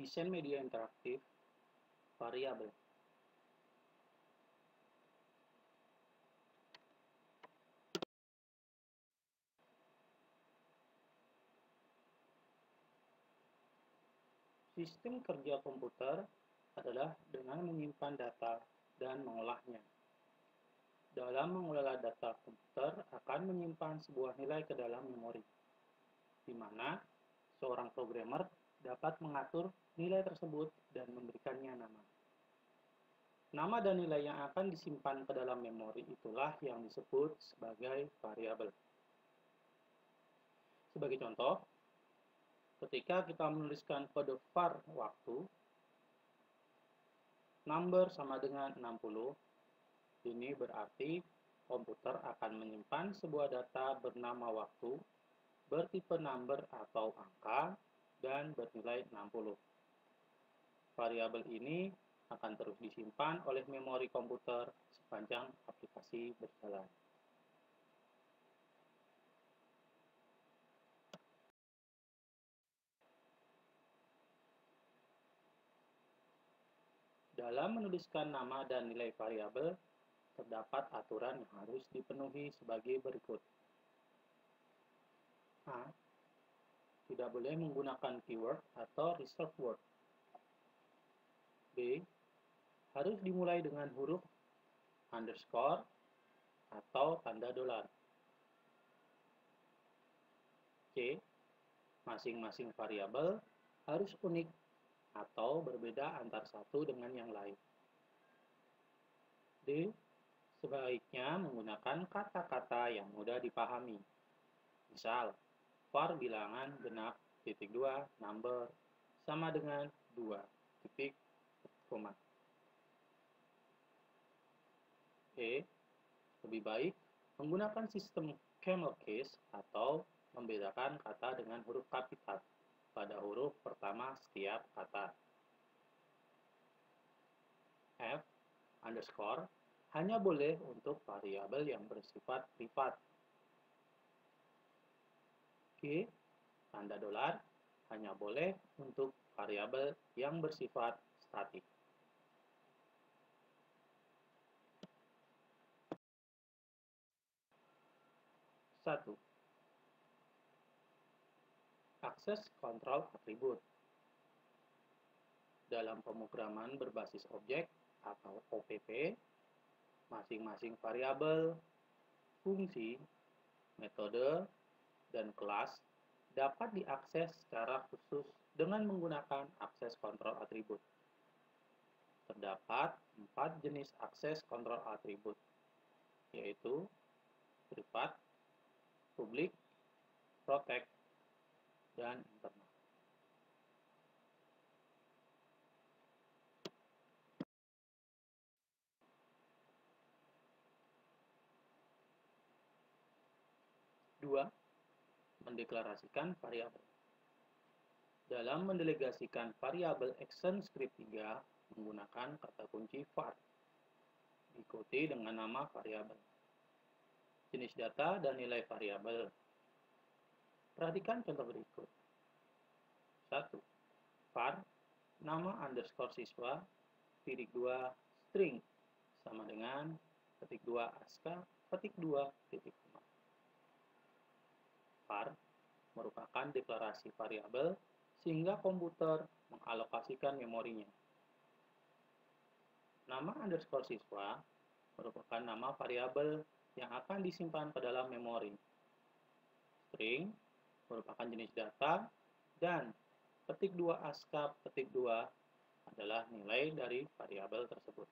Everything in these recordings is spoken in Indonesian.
Desain media interaktif variabel. Sistem kerja komputer adalah dengan menyimpan data dan mengolahnya. Dalam mengelola data, komputer akan menyimpan sebuah nilai ke dalam memori, di mana seorang programmer dapat mengatur nilai tersebut dan memberikannya nama. Nama dan nilai yang akan disimpan ke dalam memori itulah yang disebut sebagai variabel. Sebagai contoh, ketika kita menuliskan kode var waktu, number sama dengan 60, ini berarti komputer akan menyimpan sebuah data bernama waktu, bertipe number atau angka, dan bernilai 60. Variabel ini akan terus disimpan oleh memori komputer sepanjang aplikasi berjalan. Dalam menuliskan nama dan nilai variabel, terdapat aturan yang harus dipenuhi sebagai berikut. A. Tidak boleh menggunakan keyword atau reserved word. B. Harus dimulai dengan huruf underscore atau tanda dolar. C. Masing-masing variabel harus unik atau berbeda antar satu dengan yang lain. D. Sebaiknya menggunakan kata-kata yang mudah dipahami. Misal, var bilangan genap titik 2 number sama dengan 2 titik koma. E. Lebih baik menggunakan sistem camel case atau membedakan kata dengan huruf kapital pada huruf pertama setiap kata. F. Underscore hanya boleh untuk variabel yang bersifat privat. G. Tanda dolar hanya boleh untuk variabel yang bersifat statik. Satu. Akses kontrol atribut. Dalam pemrograman berbasis objek atau OPP, masing-masing variabel, fungsi, metode, dan kelas dapat diakses secara khusus dengan menggunakan akses kontrol atribut. Terdapat 4 jenis akses kontrol atribut, yaitu privat, publik, protect, dan internal. Dua, mendeklarasikan variabel. Dalam mendelegasikan variabel action script 3 menggunakan kata kunci var, diikuti dengan nama variabel, jenis data, dan nilai variabel. Perhatikan contoh berikut. 1. Var nama underscore siswa titik 2 string sama dengan ketik 2 aska ketik 2 titik koma. Var merupakan deklarasi variabel sehingga komputer mengalokasikan memorinya. Nama underscore siswa merupakan nama variabel yang akan disimpan ke dalam memori. String merupakan jenis data, dan ketik 2 aska ketik 2 adalah nilai dari variabel tersebut.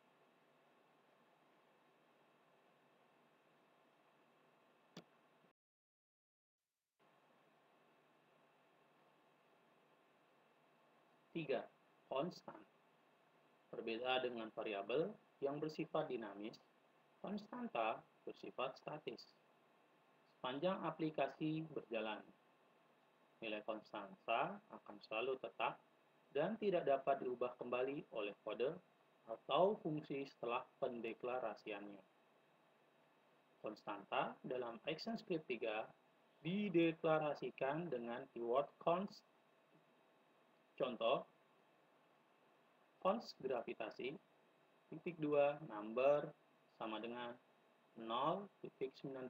Tiga, konstan. Berbeda dengan variabel yang bersifat dinamis, konstanta bersifat statis. Sepanjang aplikasi berjalan, nilai konstanta akan selalu tetap dan tidak dapat diubah kembali oleh kode atau fungsi setelah pendeklarasiannya. Konstanta dalam ActionScript 3 dideklarasikan dengan keyword const. Contoh, cons gravitasi, titik 2 number sama dengan 0,98.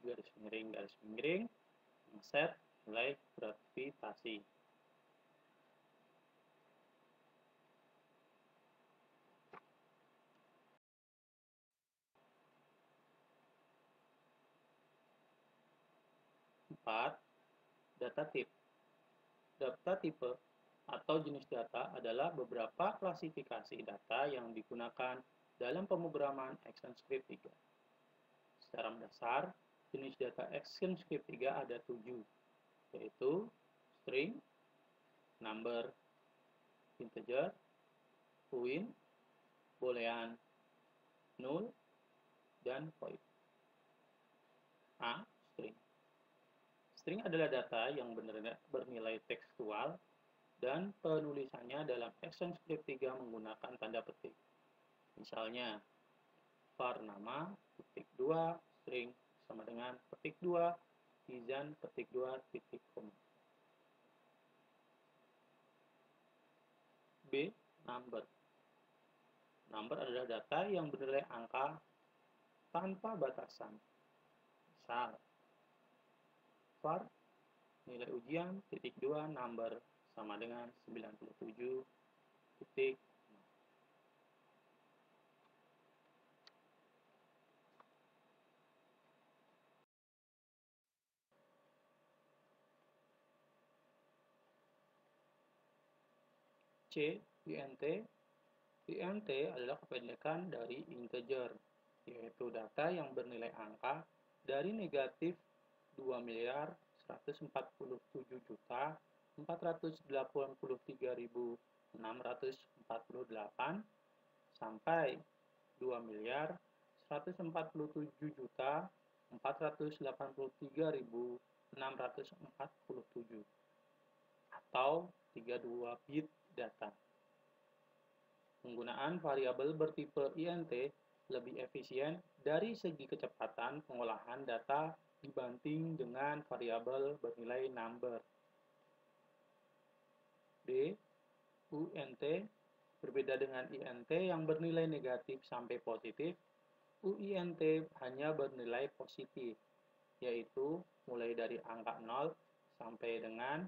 Garis miring, set nilai gravitasi. Empat, data type. Data tipe atau jenis data adalah beberapa klasifikasi data yang digunakan dalam pemrograman ActionScript 3. Secara mendasar, jenis data ActionScript 3 ada 7, yaitu string, number, integer, boolean, boolean, null, dan void. A. String. String adalah data yang bernilai tekstual dan penulisannya dalam ActionScript 3 menggunakan tanda petik. Misalnya, var nama, petik 2, string sama dengan petik 2, izan petik 2, titik koma. B. Number. Number adalah data yang bernilai angka tanpa batasan. Misal, var nilai ujian titik 2 number sama dengan 97 titik. C. INT. INT adalah kependekan dari integer, yaitu data yang bernilai angka dari negatif 2.483.648 sampai 2.147.483.647 atau 32 bit data. Penggunaan variabel bertipe INT lebih efisien dari segi kecepatan pengolahan data dibanding dengan variabel bernilai number. D. UINT berbeda dengan INT yang bernilai negatif sampai positif. UINT hanya bernilai positif, yaitu mulai dari angka 0 sampai dengan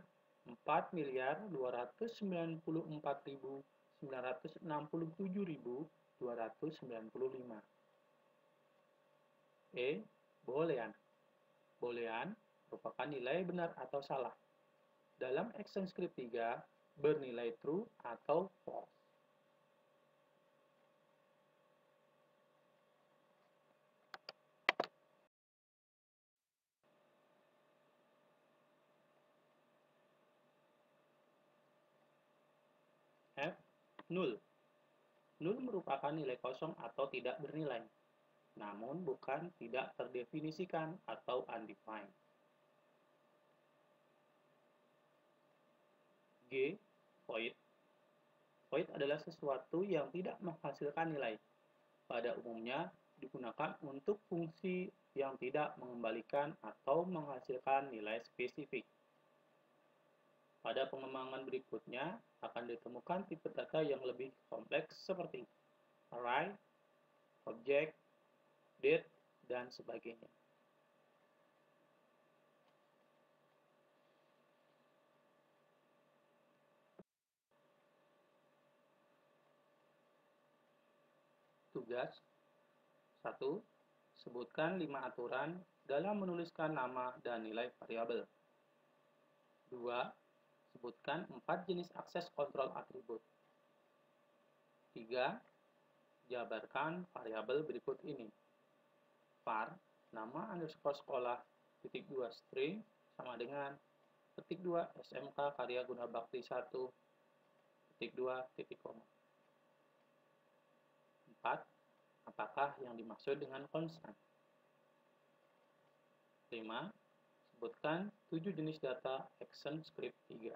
4.269.967.295. E. Boolean. Boolean merupakan nilai benar atau salah. Dalam ActionScript 3 bernilai true atau false. F. Null. Null merupakan nilai kosong atau tidak bernilai, namun bukan tidak terdefinisikan atau undefined. G. Void. Void adalah sesuatu yang tidak menghasilkan nilai. Pada umumnya digunakan untuk fungsi yang tidak mengembalikan atau menghasilkan nilai spesifik. Pada pengembangan berikutnya akan ditemukan tipe data yang lebih kompleks seperti array, object, date, dan sebagainya. Tugas 1. Sebutkan 5 aturan dalam menuliskan nama dan nilai variabel. 2. Sebutkan 4 jenis akses kontrol atribut. 3. Jabarkan variabel berikut ini. Var nama underscore sekolah titik 2 string sama dengan titik 2 SMK karya guna bakti 1 titik 2 titik koma. 4. Apakah yang dimaksud dengan konstan? 5. Sebutkan 7 jenis data ActionScript 3.